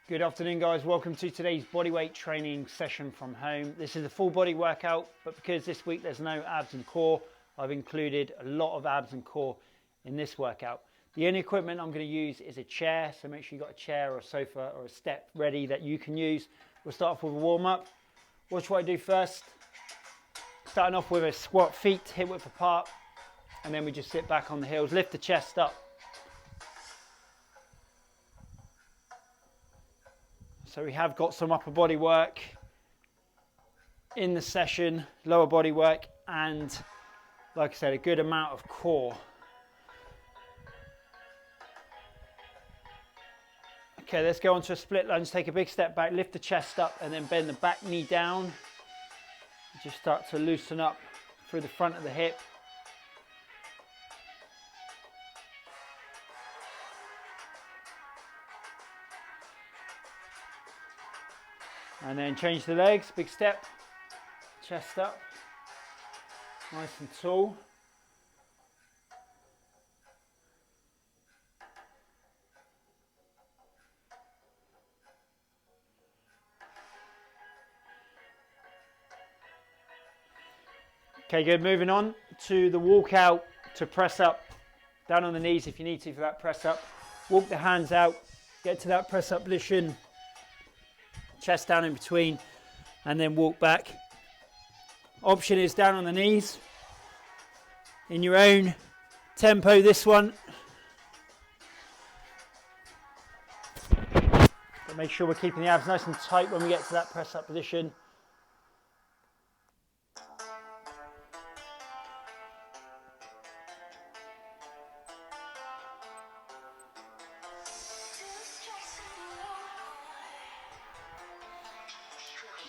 Good afternoon guys, welcome to today's bodyweight training session from home. This is a full body workout, but because this week there's no abs and core, I've included a lot of abs and core in this workout. The only equipment I'm going to use is a chair, so make sure you've got a chair or a sofa or a step ready that you can use. We'll start off with a warm up. Watch what I do first. Starting off with a squat, feet hip width apart, and then we just sit back on the heels, lift the chest up. So we have got some upper body work in the session, lower body work, and like I said, a good amount of core. Okay, let's go on to a split lunge. Take a big step back, lift the chest up, and then bend the back knee down. Just start to loosen up through the front of the hip. And then change the legs, big step, chest up, nice and tall. Okay, good, moving on to the walkout to press up. Down on the knees if you need to for that press up. Walk the hands out, get to that press up position. Chest down in between, and then walk back. Option is down on the knees in your own tempo, this one. But make sure we're keeping the abs nice and tight when we get to that press up position.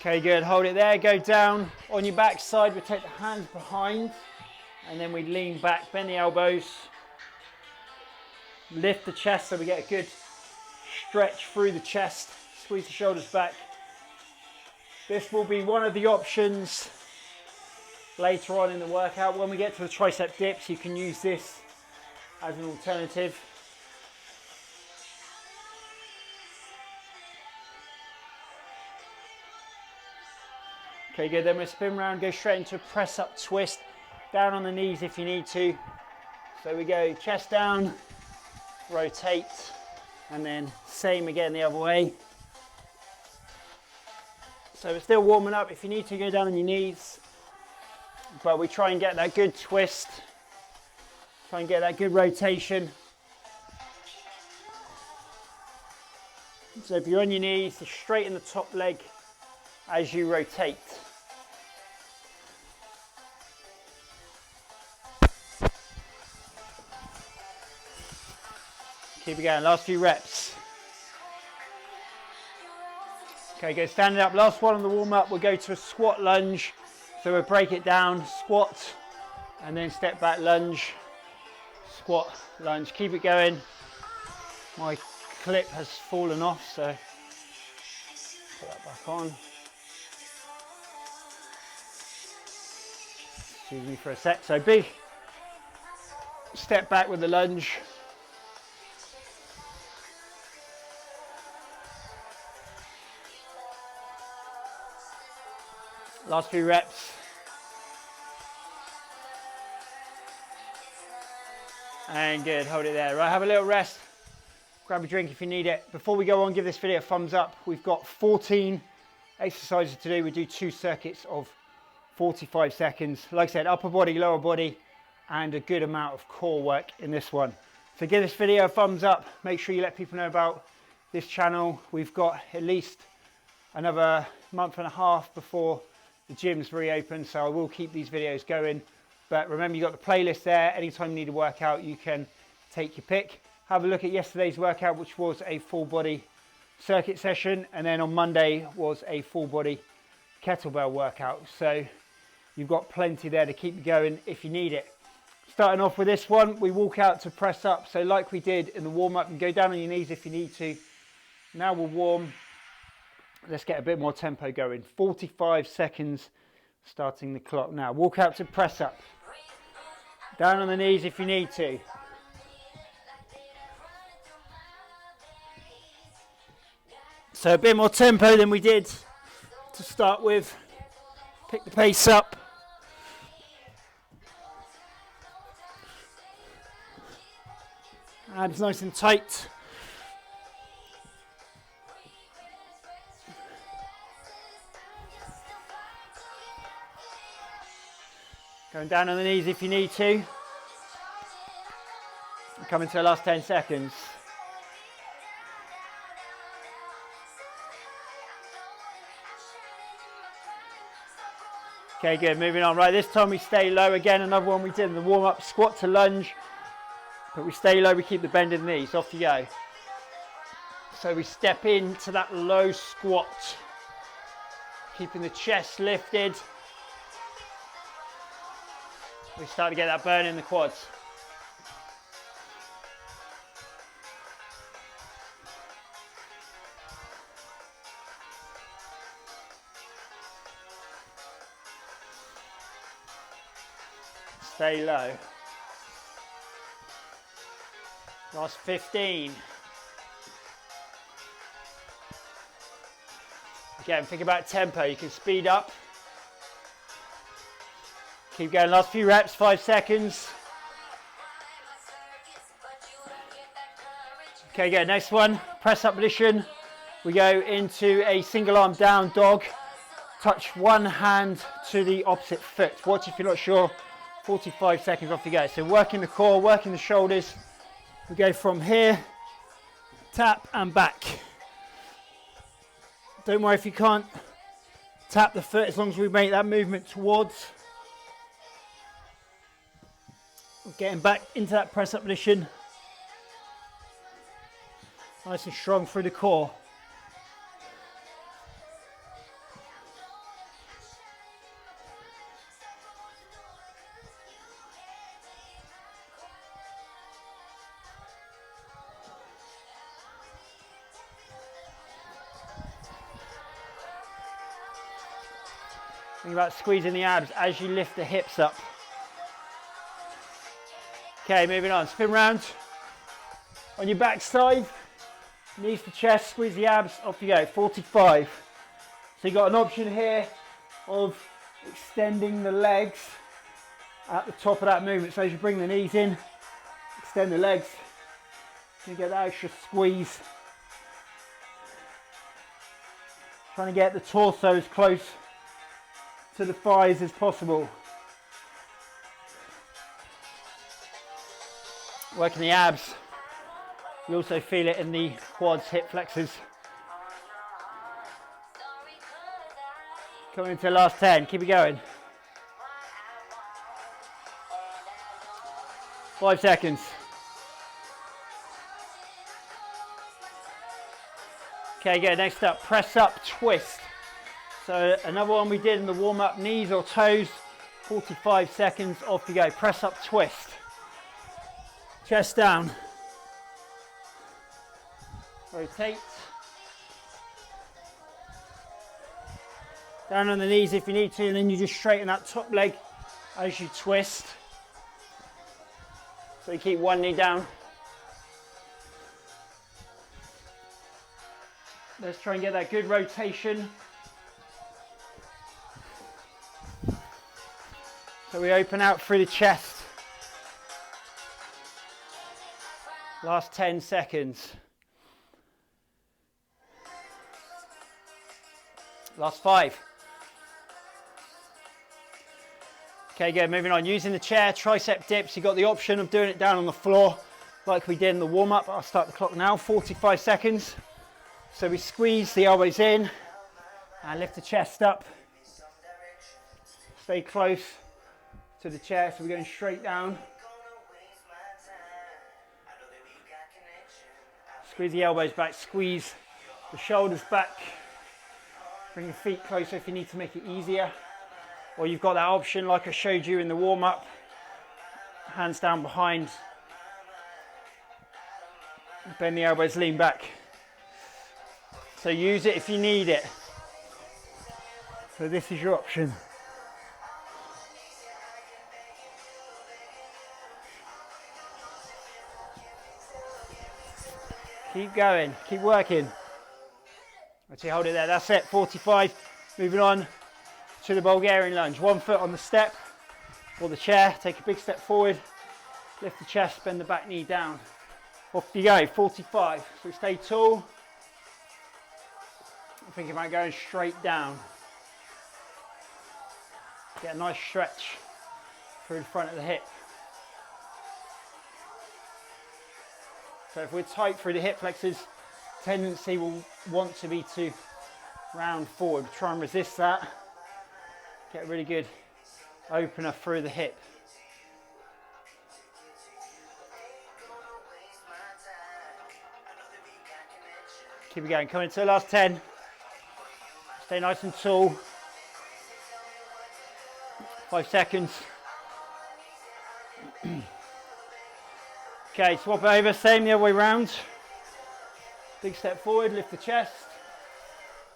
Okay, good, hold it there, go down on your back side, we take the hands behind, and then we lean back, bend the elbows, lift the chest so we get a good stretch through the chest, squeeze the shoulders back. This will be one of the options later on in the workout. When we get to the tricep dips, you can use this as an alternative. Okay, good, then we'll spin around, go straight into a press up twist, down on the knees if you need to. So we go chest down, rotate, and then same again the other way. So we're still warming up. If you need to, go down on your knees, but we try and get that good twist, try and get that good rotation. So if you're on your knees, straighten the top leg as you rotate. Keep it going, last few reps. Okay, go standing up, last one on the warm up, we'll go to a squat lunge. So we'll break it down, squat, and then step back lunge, squat, lunge. Keep it going. My clip has fallen off, so put that back on. Excuse me for a sec. So big step back with the lunge. Last few reps. And good, hold it there. Right, have a little rest. Grab a drink if you need it. Before we go on, give this video a thumbs up. We've got 14 exercises to do. We do 2 circuits of 45 seconds. Like I said, upper body, lower body, and a good amount of core work in this one. So give this video a thumbs up. Make sure you let people know about this channel. We've got at least another month and a half before the gym's reopen, so I will keep these videos going. But remember, you've got the playlist there. Anytime you need a workout, you can take your pick. Have a look at yesterday's workout, which was a full body circuit session, and then on Monday was a full body kettlebell workout. So you've got plenty there to keep you going if you need it. Starting off with this one, we walk out to press up. So like we did in the warm up, and go down on your knees if you need to. Now we'll warm. Let's get a bit more tempo going. 45 seconds starting the clock now. Walk out to press up. Down on the knees if you need to. So a bit more tempo than we did to start with. Pick the pace up. Abs nice and tight. Going down on the knees if you need to. Coming to the last 10 seconds. Okay, good, moving on. Right, this time we stay low. Again, another one we did in the warm-up, squat to lunge. But we stay low, we keep the bend in the knees. Off you go. So we step into that low squat. Keeping the chest lifted. We start to get that burn in the quads. Stay low. Last 15. Again, think about tempo. You can speed up. Keep going. Last few reps, 5 seconds. Okay, good. Next one, press up position. We go into a single arm down dog. Touch one hand to the opposite foot. Watch if you're not sure. 45 seconds, off you go. So working the core, working the shoulders. We go from here, tap and back. Don't worry if you can't tap the foot, as long as we make that movement towards. Getting back into that press up position. Nice and strong through the core. Think about squeezing the abs as you lift the hips up. Okay, moving on. Spin round. On your back side, knees to chest, squeeze the abs, off you go. 45. So you've got an option here of extending the legs at the top of that movement. So as you bring the knees in, extend the legs, you get that extra squeeze. Trying to get the torso as close to the thighs as possible. Working the abs. You also feel it in the quads, hip flexors. Coming into the last 10, keep it going. 5 seconds. Okay, good. Next up, press up, twist. So another one we did in the warm-up, knees or toes, 45 seconds, off you go. Press up, twist. Chest down. Rotate. Down on the knees if you need to, and then you just straighten that top leg as you twist. So you keep one knee down. Let's try and get that good rotation. So we open out through the chest. Last 10 seconds. Last 5. Okay, good, moving on. Using the chair, tricep dips. You've got the option of doing it down on the floor like we did in the warm-up. I'll start the clock now, 45 seconds. So we squeeze the elbows in and lift the chest up. Stay close to the chair, so we're going straight down. Squeeze the elbows back, squeeze the shoulders back. Bring the feet closer if you need to make it easier. Or you've got that option like I showed you in the warm-up. Hands down behind. Bend the elbows, lean back. So use it if you need it. So this is your option. Keep going, keep working. Okay, hold it there. That's it. 45. Moving on to the Bulgarian lunge. 1 foot on the step or the chair. Take a big step forward. Lift the chest, bend the back knee down. Off you go. 45. So stay tall. I'm thinking about going straight down. Get a nice stretch through the front of the hip. So if we're tight through the hip flexors, tendency will want to be to round forward. Try and resist that. Get a really good opener through the hip. Keep it going. Coming to the last 10. Stay nice and tall. 5 seconds. Okay, swap over, same the other way round. Big step forward, lift the chest.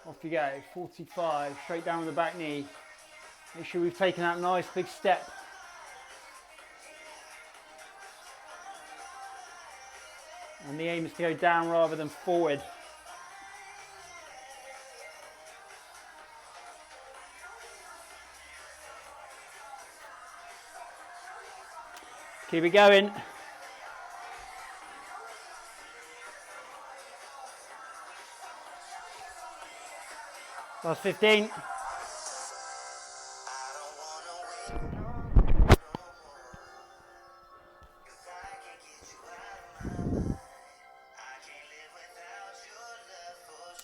Off you go, 45, straight down with the back knee. Make sure we've taken that nice big step. And the aim is to go down rather than forward. Keep it going. Last 15.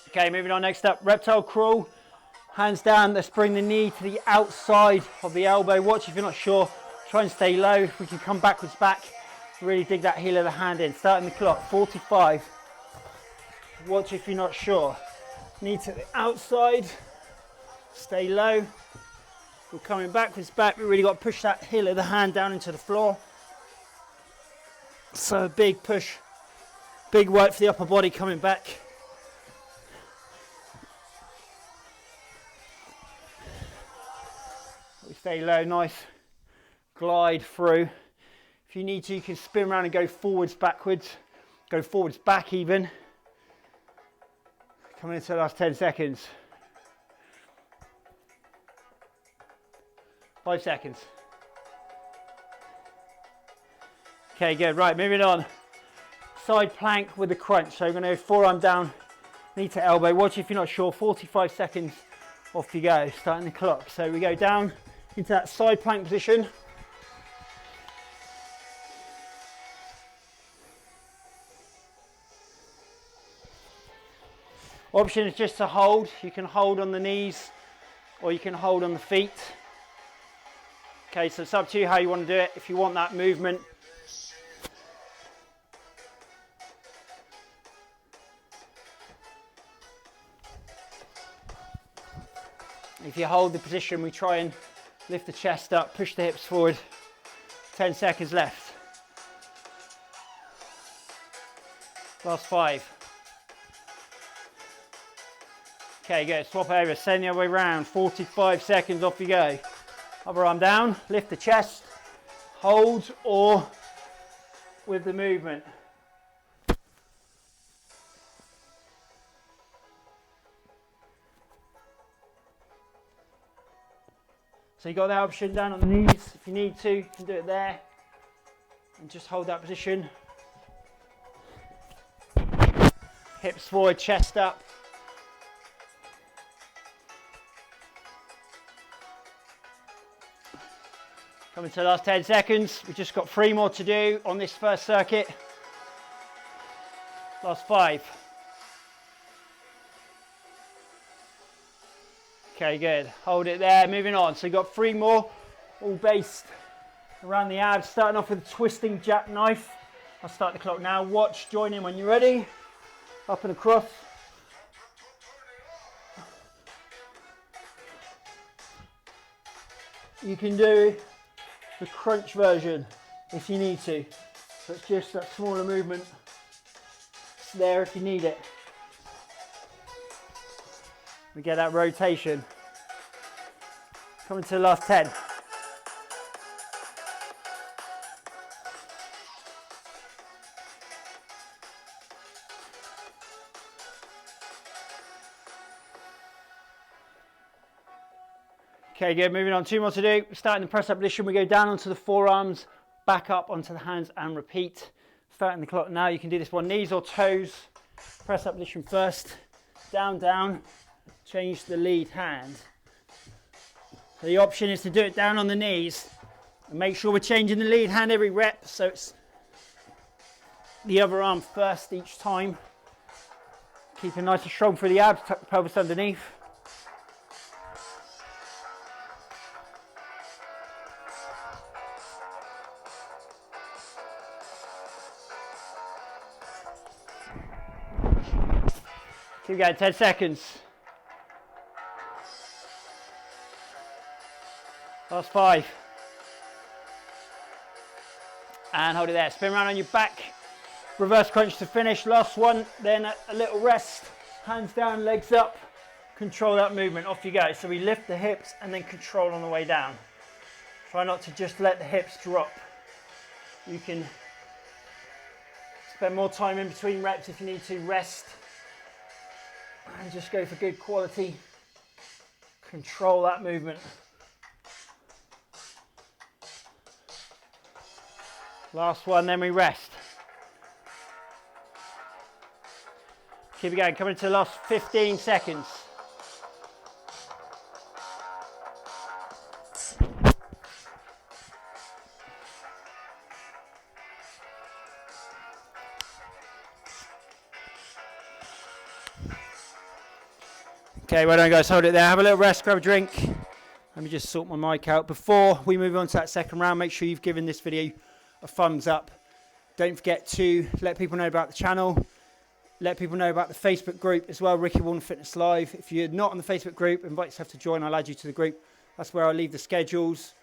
Okay, moving on. Next up, reptile crawl. Hands down. Let's bring the knee to the outside of the elbow. Watch if you're not sure. Try and stay low. If we can come backwards back, really dig that heel of the hand in. Starting the clock. 45. Watch if you're not sure. Knee to the outside, stay low. We're coming backwards back. We really got to push that heel of the hand down into the floor. So a big push, big work for the upper body coming back. We stay low, nice glide through. If you need to, you can spin around and go forwards, backwards, go forwards, back even. Coming into the last 10 seconds. 5 seconds. Okay, good. Right, moving on. Side plank with the crunch. So we're going to go forearm down, knee to elbow. Watch if you're not sure. 45 seconds. Off you go. Starting the clock. So we go down into that side plank position. Option is just to hold. You can hold on the knees or you can hold on the feet. Okay, so it's up to you how you want to do it. If you want that movement, if you hold the position, we try and lift the chest up, push the hips forward. 10 seconds left. Last 5. Okay, good. Swap over, send the other way around. 45 seconds, off you go. Other arm down, lift the chest, hold or with the movement. So you got that option down on the knees. If you need to, you can do it there. And just hold that position. Hips forward, chest up. Coming to the last 10 seconds. We've just got 3 more to do on this first circuit. Last 5. Okay, good. Hold it there. Moving on. So you've got 3 more, all based around the abs. Starting off with a twisting jackknife. I'll start the clock now. Watch, join in when you're ready. Up and across. You can do the crunch version if you need to. So it's just that smaller movement. It's there if you need it. We get that rotation. Coming to the last 10. Okay, good. Moving on, 2 more to do. Starting the press up position, we go down onto the forearms, back up onto the hands and repeat. Starting the clock now. You can do this one, knees or toes. Press up position first. Down, down. Change the lead hand. So the option is to do it down on the knees. And make sure we're changing the lead hand every rep, so it's the other arm first each time. Keeping nice and strong through the abs, tuck the pelvis underneath. Keep going, 10 seconds. Last 5. And hold it there. Spin around on your back. Reverse crunch to finish. Last one. Then a little rest. Hands down, legs up. Control that movement. Off you go. So we lift the hips and then control on the way down. Try not to just let the hips drop. You can spend more time in between reps if you need to. Rest. And just go for good quality. Control that movement. Last one, then we rest. Keep it going, coming to the last 15 seconds. Okay, well done guys, hold it there, have a little rest, grab a drink. Let me just sort my mic out. Before we move on to that second round, make sure you've given this video a thumbs up. Don't forget to let people know about the channel. Let people know about the Facebook group as well, Ricky Warren Fitness Live. If you're not on the Facebook group, invite yourself to join. I'll add you to the group. That's where I leave the schedules,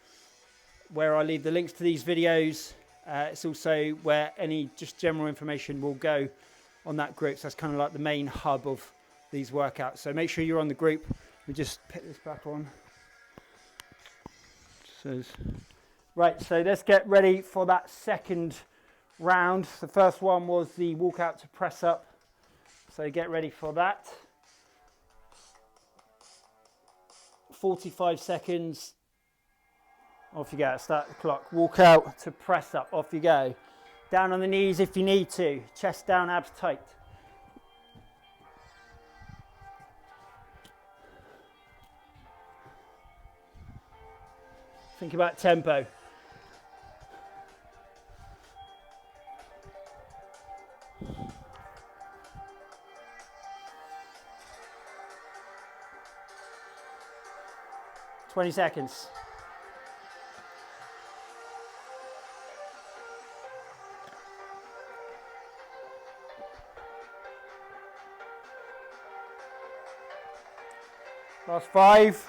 where I leave the links to these videos. It's also where any just general information will go on that group. So that's kind of like the main hub of these workouts. So make sure you're on the group. We just put this back on. Right, so let's get ready for that second round. The first one was the walkout to press up. So get ready for that. 45 seconds. Off you go, start the clock. Walk out to press up, off you go. Down on the knees if you need to. Chest down, abs tight. Think about tempo. Twenty seconds. Last 5.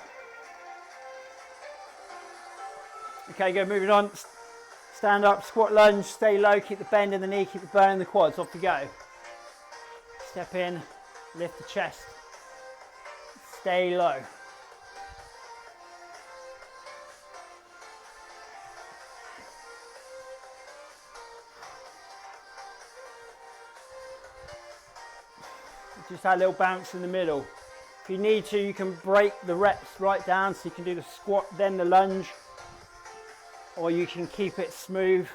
Okay, good, moving on. Stand up, squat lunge, stay low, keep the bend in the knee, keep the burn in the quads, off you go. Step in, lift the chest, stay low. Just that little bounce in the middle. If you need to, you can break the reps right down, so you can do the squat, then the lunge, or you can keep it smooth,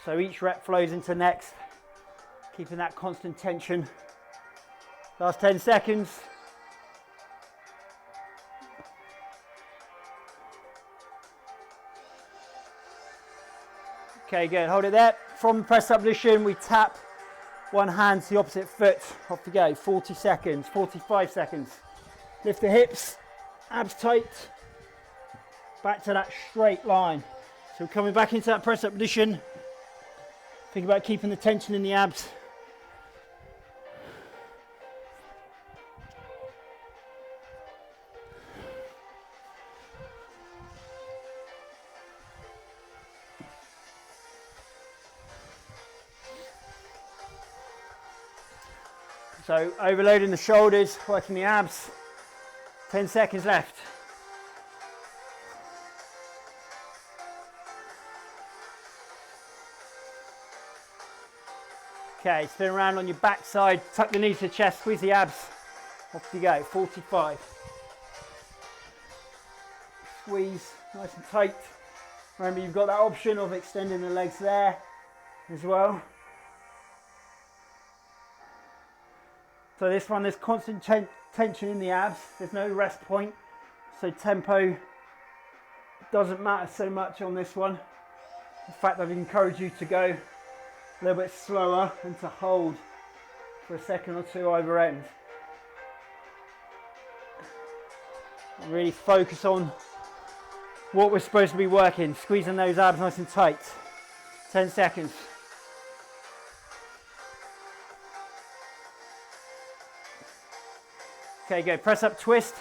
so each rep flows into next, keeping that constant tension. Last 10 seconds. Okay, good, hold it there. From the press up position, we tap one hand to the opposite foot, off you go, 40 seconds, 45 seconds. Lift the hips, abs tight, back to that straight line. So coming back into that press up position, think about keeping the tension in the abs. So overloading the shoulders, working the abs. 10 seconds left. Okay, spin around on your back side, tuck the knees to the chest, squeeze the abs. Off you go, 45. Squeeze nice and tight. Remember, you've got that option of extending the legs there as well. So this one, there's constant tension in the abs. There's no rest point. So tempo doesn't matter so much on this one. In fact, I'd encourage you to go a little bit slower and to hold for a second or two either end. And really focus on what we're supposed to be working. Squeezing those abs nice and tight. 10 seconds. Okay, good. Press up, twist.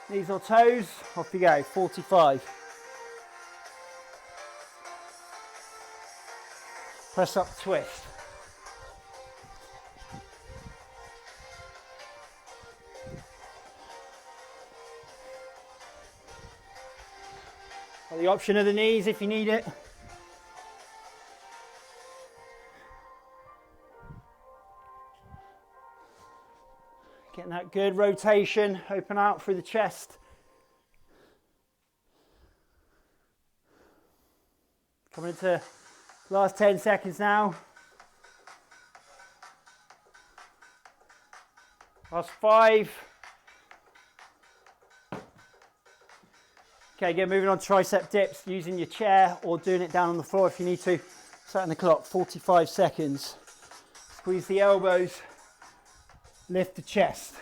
Knees or toes. Off you go. 45. Press up, twist. Got the option of the knees if you need it. Getting that good rotation, open out through the chest. Coming into the last 10 seconds now. Last 5. Okay, good, moving on to tricep dips, using your chair or doing it down on the floor if you need to. Setting the clock, 45 seconds. Squeeze the elbows. Lift the chest.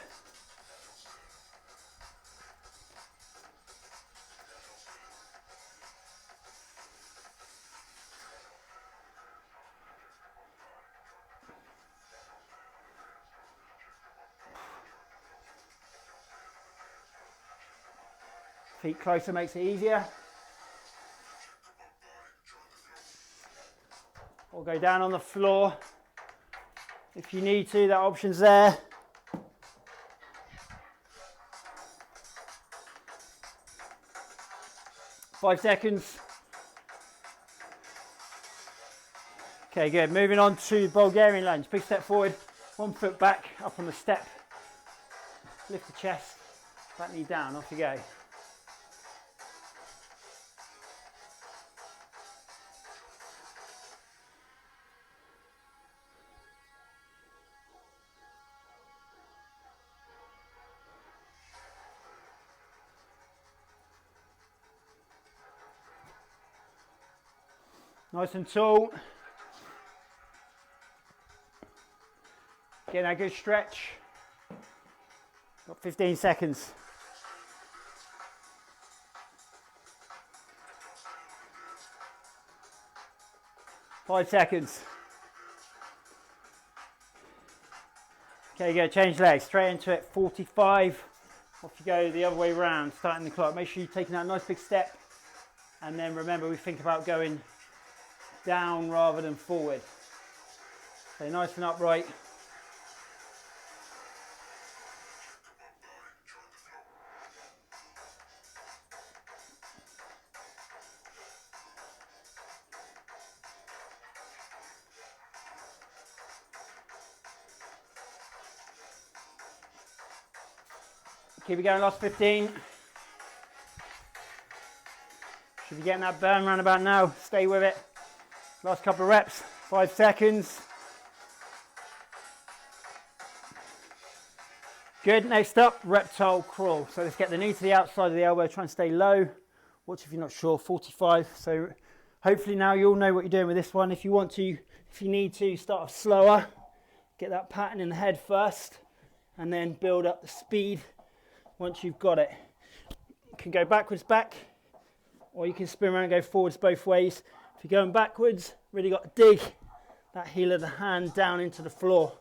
Feet closer makes it easier. Or go down on the floor if you need to, that option's there. Five seconds. Okay, good. Moving on to Bulgarian Lunge. Big step forward, 1 foot back, up on the step. Lift the chest, back knee down, off you go. Nice and tall. Getting a good stretch. Got 15 seconds. Five seconds. Okay, go, change legs, straight into it, 45. Off you go the other way around, starting the clock. Make sure you're taking that nice big step. And then remember, we think about going down rather than forward. Stay nice and upright. Keep it going, last 15. Should be getting that burn round about now. Stay with it. Last couple of reps, 5 seconds. Good, next up, Reptile Crawl. So let's get the knee to the outside of the elbow, try and stay low. Watch if you're not sure, 45. So hopefully now you all know what you're doing with this one. If you want to, if you need to, start off slower. Get that pattern in the head first, and then build up the speed once you've got it. You can go backwards back, or you can spin around and go forwards both ways. If you're going backwards, really got to dig that heel of the hand down into the floor.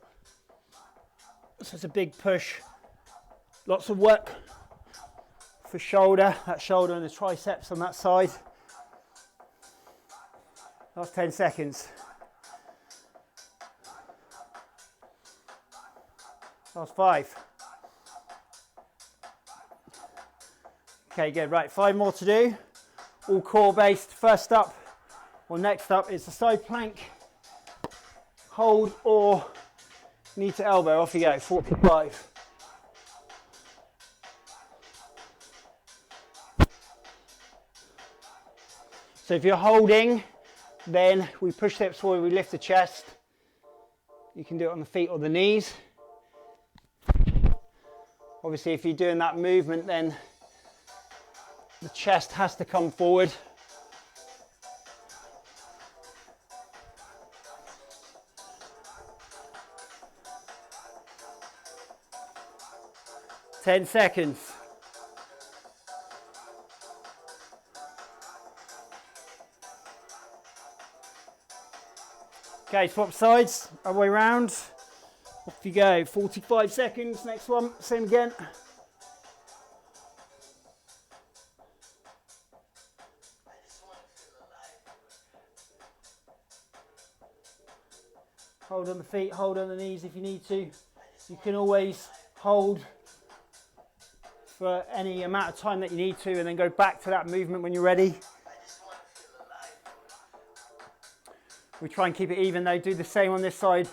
So it's a big push. Lots of work for shoulder, that shoulder and the triceps on that side. Last 10 seconds. Last 5. Okay, good, right, 5 more to do. All core based. First up, or next up, is the side plank. Hold or knee to elbow, off you go, 45. So if you're holding, then we push the hips forward, we lift the chest. You can do it on the feet or the knees. Obviously, if you're doing that movement, then the chest has to come forward. Ten seconds. Okay, swap sides, other way round. Off you go, 45 seconds, next one, same again. Hold on the feet, hold on the knees if you need to. You can always hold for any amount of time that you need to and then go back to that movement when you're ready. We try and keep it even though, do the same on this side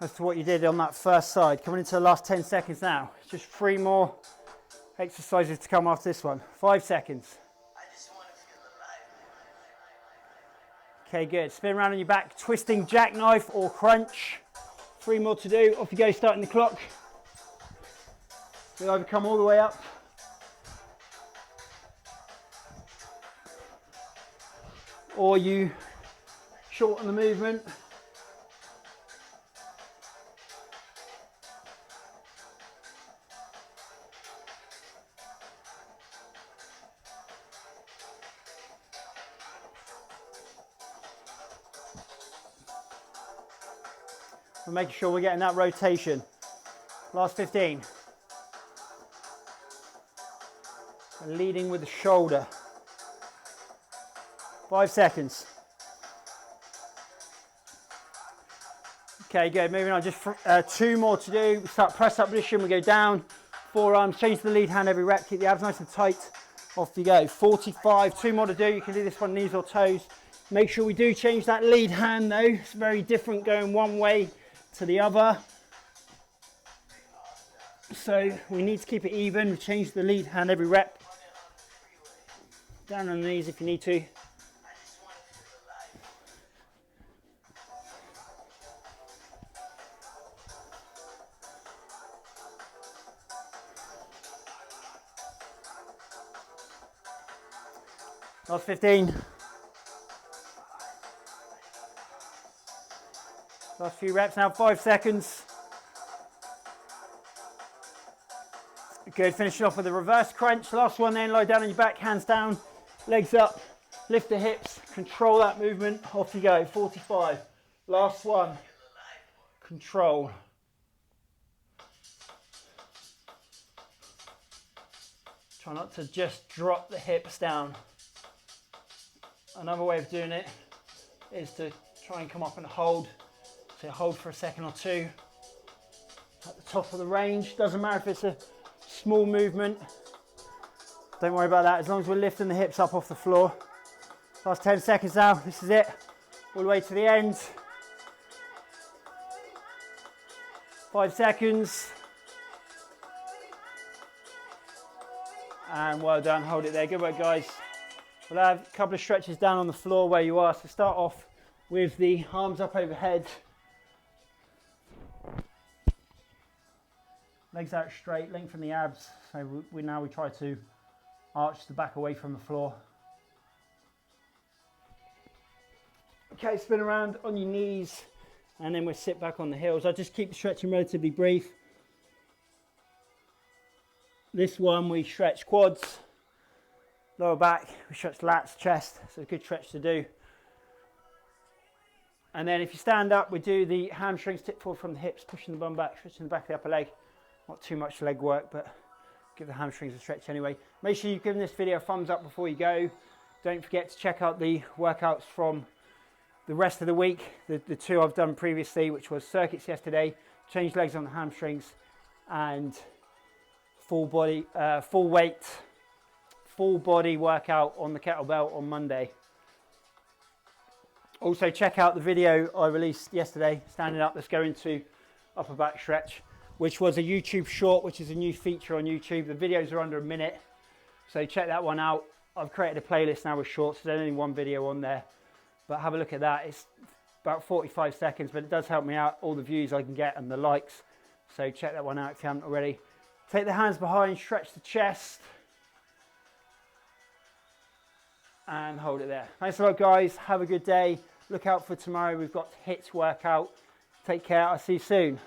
as to what you did on that first side. Coming into the last 10 seconds now. Just 3 more exercises to come after this one. 5 seconds. Okay, good. Spin around on your back, twisting jackknife or crunch. 3 more to do. Off you go, starting the clock. You'll either come all the way up or you shorten the movement. We're making sure we're getting that rotation. Last 15. Leading with the shoulder. 5 seconds. Okay, good. Moving on. Just 2 more to do. We start press up position. We go down. Forearms. Change to the lead hand every rep. Keep the abs nice and tight. Off you go. 45. 2 more to do. You can do this one knees or toes. Make sure we do change that lead hand though. It's very different going one way to the other. So we need to keep it even. Change the lead hand every rep. Down on the knees if you need to. Last 15. Last few reps now, 5 seconds. Good, finishing off with a reverse crunch. Last one then, lie down on your back, hands down, legs up, lift the hips, control that movement. Off you go, 45. Last one, control. Try not to just drop the hips down. Another way of doing it is to try and come up and hold. So hold for a second or two at the top of the range. Doesn't matter if it's a small movement. Don't worry about that as long as we're lifting the hips up off the floor. Last 10 seconds now. This is it. All the way to the end. 5 seconds. And well done. Hold it there. Good work, guys. We'll have a couple of stretches down on the floor where you are. So start off with the arms up overhead. Legs out straight, lengthen the abs. So we try to arch the back away from the floor. Okay, spin around on your knees and then we'll sit back on the heels. I'll just keep the stretching relatively brief. This one we stretch quads, lower back, we stretch lats, chest. So a good stretch to do. And then if you stand up, we do the hamstrings, tip forward from the hips, pushing the bum back, stretching the back of the upper leg. Not too much leg work, but give the hamstrings a stretch anyway. Make sure you've given this video a thumbs up before you go. Don't forget to check out the workouts from the rest of the week. The 2 I've done previously, which was circuits yesterday, change legs on the hamstrings, and full body workout on the kettlebell on Monday. Also check out the video I released yesterday, standing up. Let's go into upper back stretch, which was a YouTube short, which is a new feature on YouTube. The videos are under a minute, so check that one out. I've created a playlist now with shorts. There's only one video on there, but have a look at that. It's about 45 seconds, but it does help me out, all the views I can get and the likes. So check that one out if you haven't already. Take the hands behind, stretch the chest, and hold it there. Thanks a lot, guys. Have a good day. Look out for tomorrow. We've got HIIT workout. Take care. I'll see you soon.